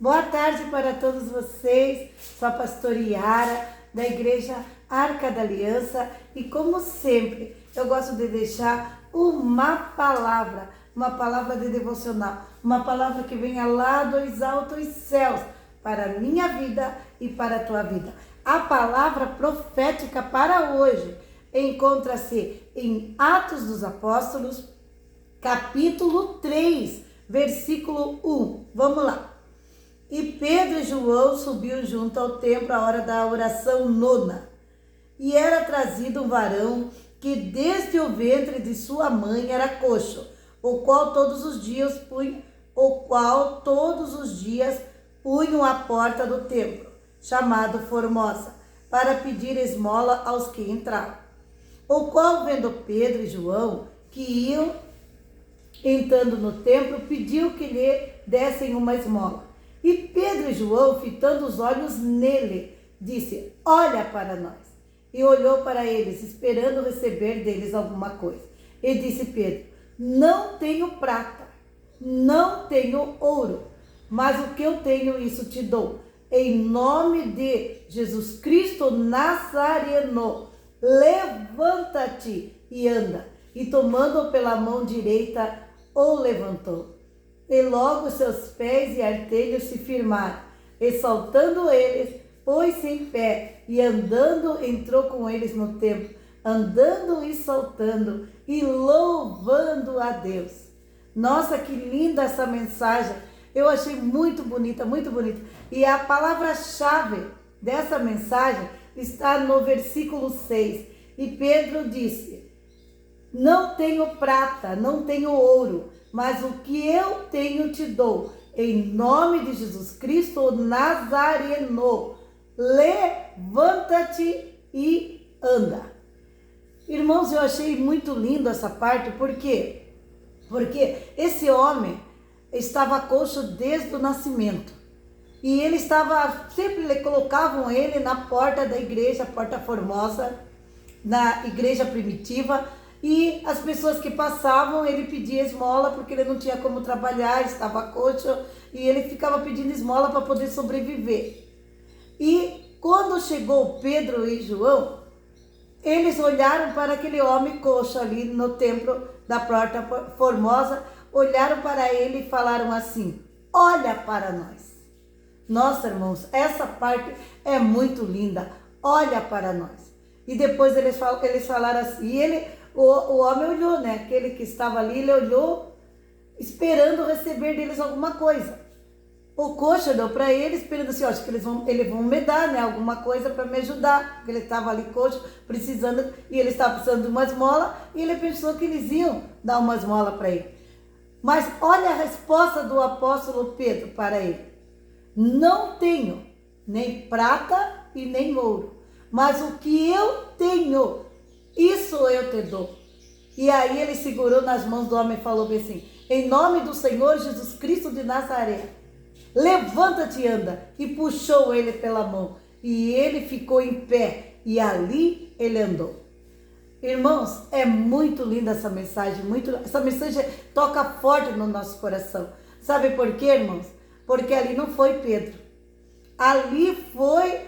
Boa tarde para todos vocês, sou a pastora Yara, da Igreja Arca da Aliança, e como sempre, eu gosto de deixar uma palavra de devocional, uma palavra que venha lá dos altos céus, para a minha vida e para a tua vida. A palavra profética para hoje encontra-se em Atos dos Apóstolos, capítulo 3, versículo 1. Vamos lá. E Pedro e João subiu junto ao templo à hora da oração nona. E era trazido um varão que desde o ventre de sua mãe era coxo, o qual todos os dias punham à porta do templo, chamado Formosa, para pedir esmola aos que entravam. O qual, vendo Pedro e João, que iam entrando no templo, pediu que lhe dessem uma esmola. E Pedro e João, fitando os olhos nele, disse: olha para nós. E olhou para eles, esperando receber deles alguma coisa. E disse Pedro: não tenho prata, não tenho ouro, mas o que eu tenho, isso te dou. Em nome de Jesus Cristo Nazareno, levanta-te e anda. E tomando-o pela mão direita, o levantou. E logo seus pés e artelhos se firmaram. E saltando eles, pôs-se em pé, e andando entrou com eles no templo, andando e saltando, e louvando a Deus. Nossa, que linda essa mensagem! Eu achei muito bonita, muito bonita. E a palavra-chave dessa mensagem está no versículo 6. E Pedro disse: não tenho prata, não tenho ouro, mas o que eu tenho te dou. Em nome de Jesus Cristo Nazareno, levanta-te e anda. Irmãos, eu achei muito lindo essa parte, por quê? Porque esse homem estava coxo desde o nascimento. E ele estava, sempre colocavam ele na porta da igreja, porta formosa, na igreja primitiva, e as pessoas que passavam, ele pedia esmola, porque ele não tinha como trabalhar, estava coxo, e ele ficava pedindo esmola para poder sobreviver. E quando chegou Pedro e João, eles olharam para aquele homem coxo ali no templo da porta formosa, olharam para ele e falaram assim: olha para nós. Nossa, irmãos, essa parte é muito linda, olha para nós. E depois eles falaram assim, e o homem olhou, né? Aquele que estava ali, ele olhou, esperando receber deles alguma coisa. O coxo olhou para ele, esperando assim, acho que eles vão me dar, né? Alguma coisa para me ajudar. Porque ele estava ali coxo, precisando, e ele estava precisando de uma esmola, e ele pensou que eles iam dar uma esmola para ele. Mas olha a resposta do apóstolo Pedro para ele: não tenho nem prata e nem ouro, mas o que eu tenho, isso eu te dou. E aí ele segurou nas mãos do homem e falou bem assim: em nome do Senhor Jesus Cristo de Nazaré, levanta-te e anda. E puxou ele pela mão, e ele ficou em pé, e ali ele andou. Irmãos, é muito linda essa mensagem, essa mensagem toca forte no nosso coração. Sabe por quê, irmãos? Porque ali não foi Pedro, ali foi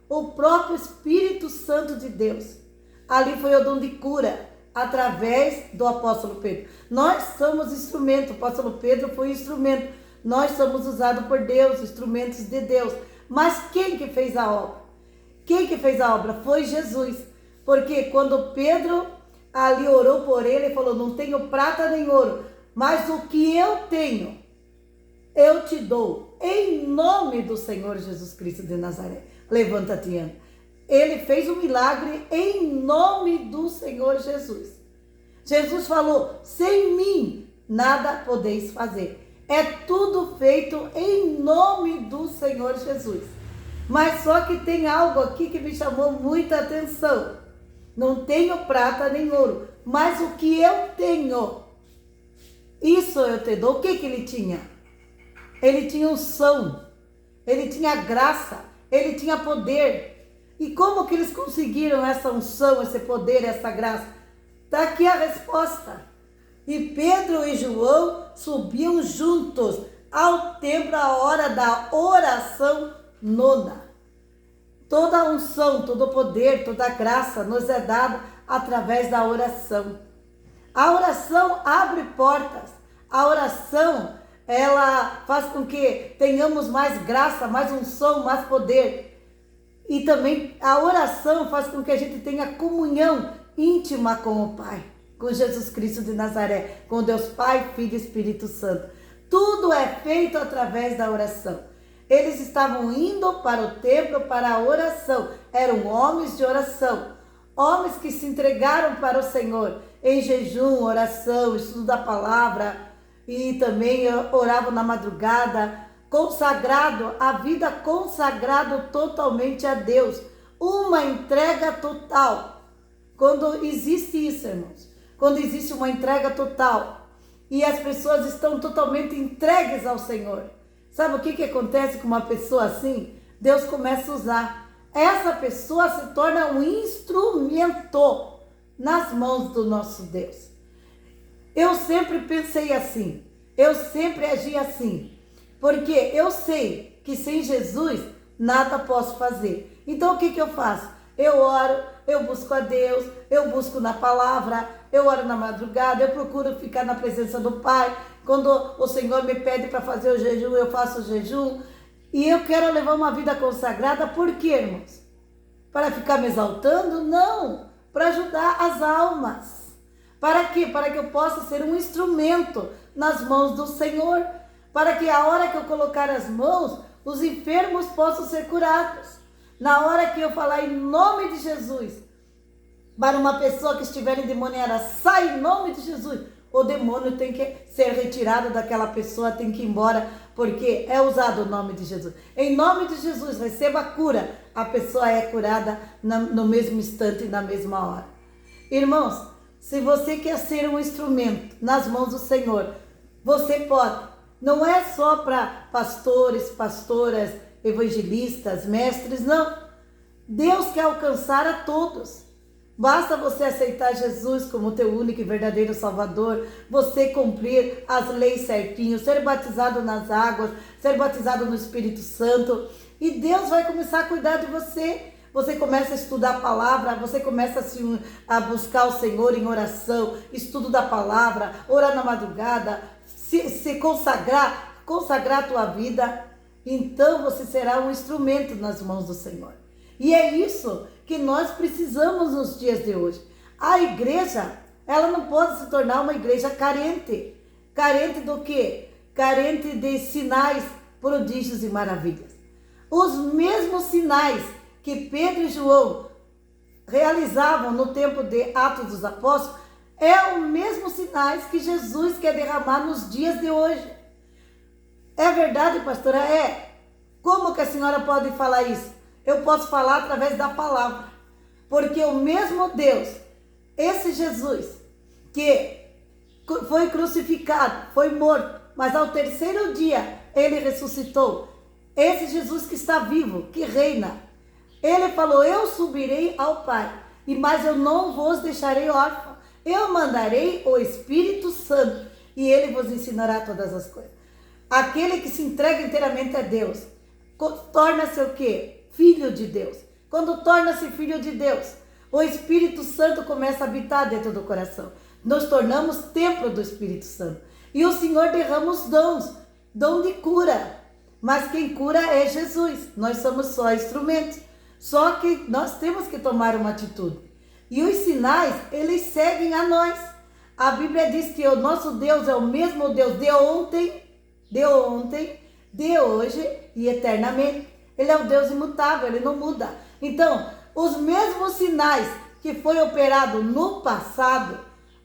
o próprio Espírito Santo de Deus. Ali foi o dom de cura, através do apóstolo Pedro. Nós somos instrumento, o apóstolo Pedro foi instrumento. Nós somos usados por Deus, instrumentos de Deus. Mas quem que fez a obra? Quem que fez a obra? Foi Jesus. Porque quando Pedro ali orou por ele, ele falou: não tenho prata nem ouro, mas o que eu tenho, eu te dou. Em nome do Senhor Jesus Cristo de Nazaré, levanta-te e anda. Ele fez um milagre em nome do Senhor Jesus. Jesus falou: sem mim nada podeis fazer. É tudo feito em nome do Senhor Jesus. Mas só que tem algo aqui que me chamou muita atenção. Não tenho prata nem ouro, mas o que eu tenho, isso eu te dou. O que ele tinha? Ele tinha unção, ele tinha graça, ele tinha poder. E como que eles conseguiram essa unção, esse poder, essa graça? Está aqui a resposta. E Pedro e João subiam juntos ao templo a hora da oração nona. Toda a unção, todo o poder, toda a graça nos é dado através da oração. A oração abre portas. A oração, ela faz com que tenhamos mais graça, mais unção, mais poder. E também a oração faz com que a gente tenha comunhão íntima com o Pai, com Jesus Cristo de Nazaré, com Deus Pai, Filho e Espírito Santo. Tudo é feito através da oração. Eles estavam indo para o templo para a oração. Eram homens de oração. Homens que se entregaram para o Senhor em jejum, oração, estudo da palavra. E também oravam na madrugada. Consagrado, a vida consagrado totalmente a Deus. Uma entrega total. Quando existe isso, irmãos. Quando existe uma entrega total. E as pessoas estão totalmente entregues ao Senhor. Sabe o que acontece com uma pessoa assim? Deus começa a usar. Essa pessoa se torna um instrumento nas mãos do nosso Deus. Eu sempre pensei assim. Eu sempre agi assim. Porque eu sei que sem Jesus nada posso fazer. Então o que eu faço? Eu oro, eu busco a Deus, eu busco na palavra, eu oro na madrugada, eu procuro ficar na presença do Pai. Quando o Senhor me pede para fazer o jejum, eu faço o jejum. E eu quero levar uma vida consagrada, por quê, irmãos? Para ficar me exaltando? Não, para ajudar as almas. Para quê? Para que eu possa ser um instrumento nas mãos do Senhor. Para que a hora que eu colocar as mãos, os enfermos possam ser curados. Na hora que eu falar em nome de Jesus, para uma pessoa que estiver endemoniada, sai em nome de Jesus. O demônio tem que ser retirado daquela pessoa, tem que ir embora, porque é usado o nome de Jesus. Em nome de Jesus, receba a cura. A pessoa é curada no mesmo instante e na mesma hora. Irmãos, se você quer ser um instrumento nas mãos do Senhor, você pode. Não é só para pastores, pastoras, evangelistas, mestres, não. Deus quer alcançar a todos. Basta você aceitar Jesus como teu único e verdadeiro Salvador, você cumprir as leis certinho, ser batizado nas águas, ser batizado no Espírito Santo, e Deus vai começar a cuidar de você. Você começa a estudar a palavra, você começa a buscar o Senhor em oração, estudo da palavra, orar na madrugada, se consagrar a tua vida. Então você será um instrumento nas mãos do Senhor. E é isso que nós precisamos nos dias de hoje. A igreja, ela não pode se tornar uma igreja carente. Carente do quê? Carente de sinais, prodígios e maravilhas. Os mesmos sinais que Pedro e João realizavam no tempo de Atos dos Apóstolos, é os mesmos sinais que Jesus quer derramar nos dias de hoje. É verdade, pastora? É. Como que a senhora pode falar isso? Eu posso falar através da palavra. Porque o mesmo Deus, esse Jesus, que foi crucificado, foi morto, mas ao terceiro dia ele ressuscitou. Esse Jesus que está vivo, que reina. Ele falou, eu subirei ao Pai, mas eu não vos deixarei órfão. Eu mandarei o Espírito Santo e ele vos ensinará todas as coisas. Aquele que se entrega inteiramente a Deus, torna-se o quê? Filho de Deus. Quando torna-se filho de Deus, o Espírito Santo começa a habitar dentro do coração. Nos tornamos templo do Espírito Santo. E o Senhor derrama os dons, dom de cura. Mas quem cura é Jesus. Nós somos só instrumentos. Só que nós temos que tomar uma atitude. E os sinais, eles seguem a nós. A Bíblia diz que o nosso Deus é o mesmo Deus de ontem, de hoje e eternamente. Ele é o Deus imutável, ele não muda. Então, os mesmos sinais que foi operado no passado,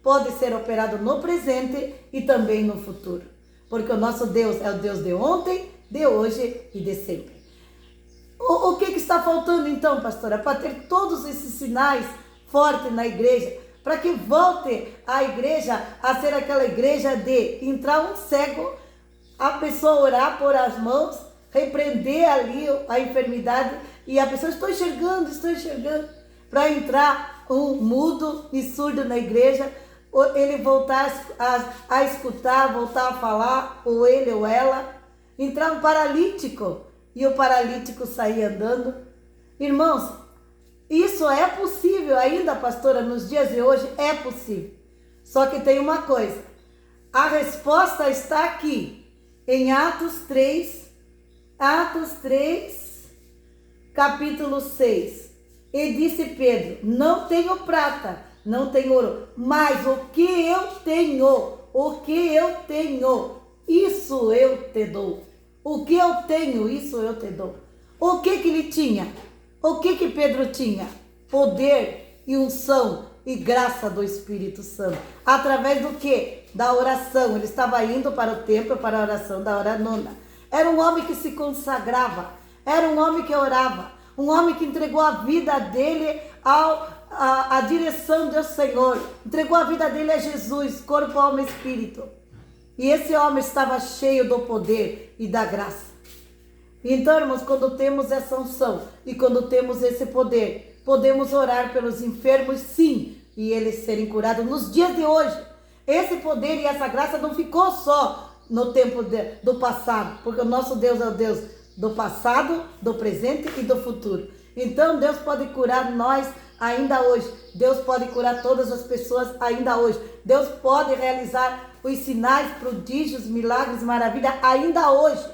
pode ser operado no presente e também no futuro. Porque o nosso Deus é o Deus de ontem, de hoje e de sempre. O que está faltando então, pastora? Para ter todos esses sinais fortes na igreja, para que volte a igreja a ser aquela igreja de entrar um cego, a pessoa orar, pôr as mãos, repreender ali a enfermidade e a pessoa, estou enxergando, para entrar um mudo e surdo na igreja, ele voltar a escutar, voltar a falar, ou ele ou ela, entrar um paralítico e o paralítico sair andando. Irmãos, isso é possível ainda, pastora, nos dias de hoje é possível. Só que tem uma coisa, a resposta está aqui, em Atos 3, capítulo 6. E disse Pedro, não tenho prata, não tenho ouro, mas o que eu tenho, isso eu te dou. O que eu tenho, isso eu te dou. O que ele tinha? O que Pedro tinha? Poder e unção e graça do Espírito Santo. Através do que? Da oração. Ele estava indo para o templo para a oração da hora nona. Era um homem que se consagrava. Era um homem que orava. Um homem que entregou a vida dele à direção do Senhor. Entregou a vida dele a Jesus, corpo, alma e espírito. E esse homem estava cheio do poder e da graça. Então, irmãos, quando temos essa unção e quando temos esse poder, podemos orar pelos enfermos, sim, e eles serem curados nos dias de hoje. Esse poder e essa graça não ficou só no tempo do passado, porque o nosso Deus é o Deus do passado, do presente e do futuro. Então, Deus pode curar nós ainda hoje. Deus pode curar todas as pessoas ainda hoje. Deus pode realizar os sinais, prodígios, milagres, maravilhas ainda hoje.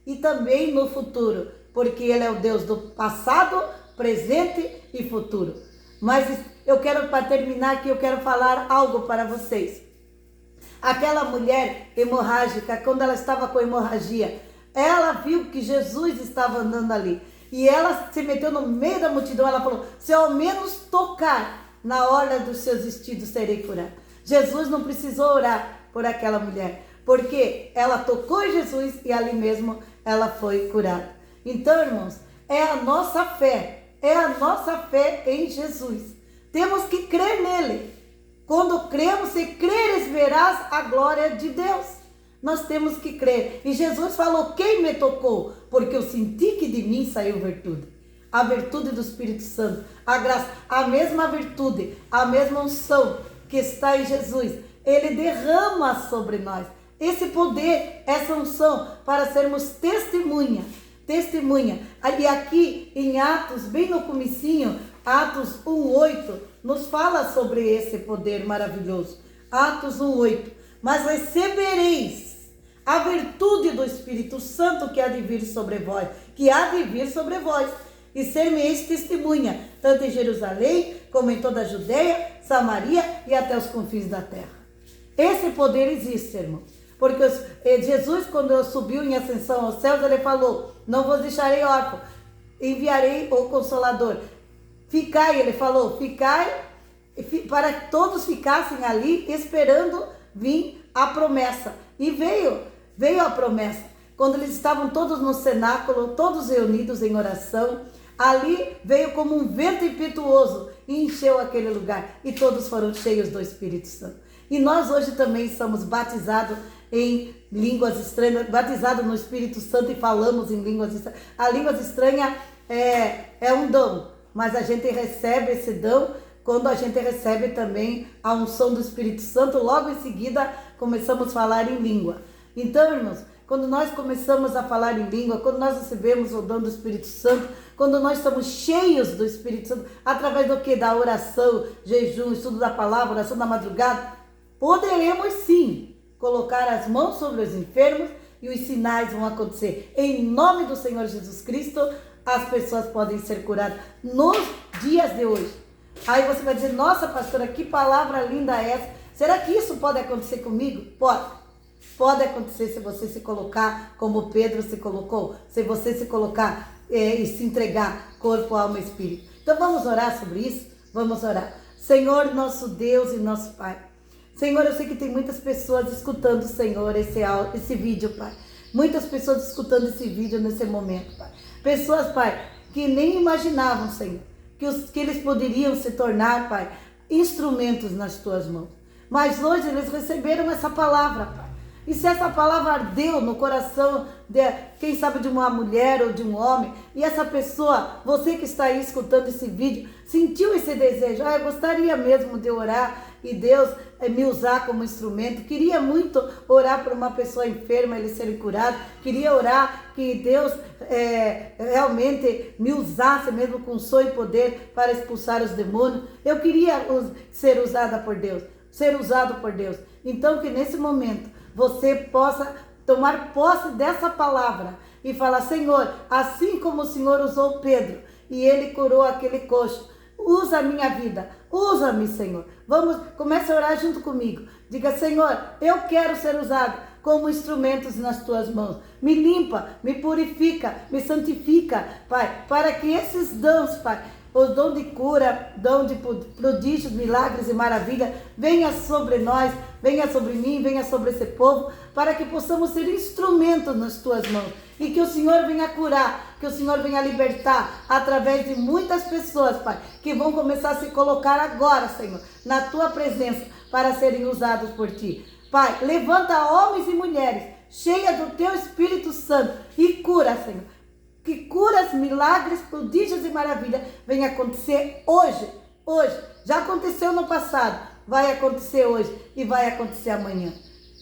E também no futuro, porque Ele é o Deus do passado, presente e futuro. Mas eu quero, para terminar aqui, eu quero falar algo para vocês. Aquela mulher hemorrágica, quando ela estava com hemorragia, ela viu que Jesus estava andando ali. E ela se meteu no meio da multidão, ela falou, se eu ao menos tocar na orla dos seus vestidos, serei curada. Jesus não precisou orar por aquela mulher, porque ela tocou em Jesus e ali mesmo ela foi curada. Então, irmãos, é a nossa fé em Jesus. Temos que crer nele. Quando cremos, se creres, verás a glória de Deus. Nós temos que crer. E Jesus falou, quem me tocou? Porque eu senti que de mim saiu virtude. A virtude do Espírito Santo, a graça, a mesma virtude, a mesma unção que está em Jesus, Ele derrama sobre nós esse poder, essa unção, para sermos testemunha. E aqui em Atos, bem no comecinho, Atos 1:8, nos fala sobre esse poder maravilhoso. Atos 1:8, mas recebereis a virtude do Espírito Santo que há de vir sobre vós, e ser-me-eis testemunha, tanto em Jerusalém, como em toda a Judeia, Samaria e até os confins da terra. Esse poder existe, irmão. Porque Jesus, quando subiu em ascensão aos céus, Ele falou, não vos deixarei órfão, enviarei o Consolador. Ficai, Ele falou, ficai, para que todos ficassem ali, esperando vir a promessa. E veio a promessa. Quando eles estavam todos no cenáculo, todos reunidos em oração, ali veio como um vento impetuoso e encheu aquele lugar. E todos foram cheios do Espírito Santo. E nós hoje também somos batizados em línguas estranhas, batizados no Espírito Santo e falamos em línguas estranhas. A língua estranha é um dom, mas a gente recebe esse dom quando a gente recebe também a unção do Espírito Santo. Logo em seguida começamos a falar em língua. Então, irmãos, quando nós começamos a falar em língua, quando nós recebemos o dom do Espírito Santo, quando nós estamos cheios do Espírito Santo, através do que? Da oração, jejum, estudo da palavra, oração da madrugada, poderemos sim colocar as mãos sobre os enfermos e os sinais vão acontecer. Em nome do Senhor Jesus Cristo, as pessoas podem ser curadas nos dias de hoje. Aí você vai dizer, nossa pastora, que palavra linda é essa? Será que isso pode acontecer comigo? Pode acontecer se você se colocar como Pedro se colocou, se você se colocar e se entregar corpo, alma e espírito. Então vamos orar sobre isso? Vamos orar. Senhor, nosso Deus e nosso Pai. Senhor, eu sei que tem muitas pessoas escutando, Senhor, esse vídeo, Pai. Muitas pessoas escutando esse vídeo nesse momento, Pai. Pessoas, Pai, que nem imaginavam, Senhor, que eles poderiam se tornar, Pai, instrumentos nas Tuas mãos. Mas hoje eles receberam essa palavra, Pai. E se essa palavra ardeu no coração, quem sabe de uma mulher ou de um homem, e essa pessoa, você que está aí escutando esse vídeo, sentiu esse desejo, eu gostaria mesmo de orar, e Deus me usar como instrumento. Queria muito orar por uma pessoa enferma, ele ser curado. Queria orar que Deus realmente me usasse mesmo com sonho e poder para expulsar os demônios. Eu queria ser usada por Deus, ser usado por Deus. Então que nesse momento você possa tomar posse dessa palavra e falar: Senhor, assim como o Senhor usou Pedro e ele curou aquele coxo, usa a minha vida, usa-me, Senhor. Comece a orar junto comigo. Diga: Senhor, eu quero ser usado como instrumentos nas tuas mãos. Me limpa, me purifica, me santifica, Pai, para que esses dons, Pai, os dons de cura, dom de prodígios, milagres e maravilha, venha sobre nós, venha sobre mim, venha sobre esse povo, para que possamos ser instrumentos nas tuas mãos. E que o Senhor venha curar, que o Senhor venha libertar, através de muitas pessoas, Pai, que vão começar a se colocar agora, Senhor, na tua presença, para serem usados por ti. Pai, levanta homens e mulheres, cheias do teu Espírito Santo, e cura, Senhor. Que curas, milagres, prodígios e maravilhas venham acontecer hoje. Já aconteceu no passado, vai acontecer hoje e vai acontecer amanhã.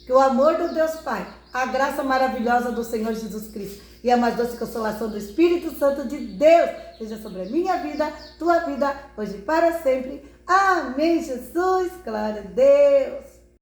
Que o amor do Deus Pai, a graça maravilhosa do Senhor Jesus Cristo e a mais doce consolação do Espírito Santo de Deus seja sobre a minha vida, tua vida, hoje e para sempre. Amém, Jesus. Glória a Deus.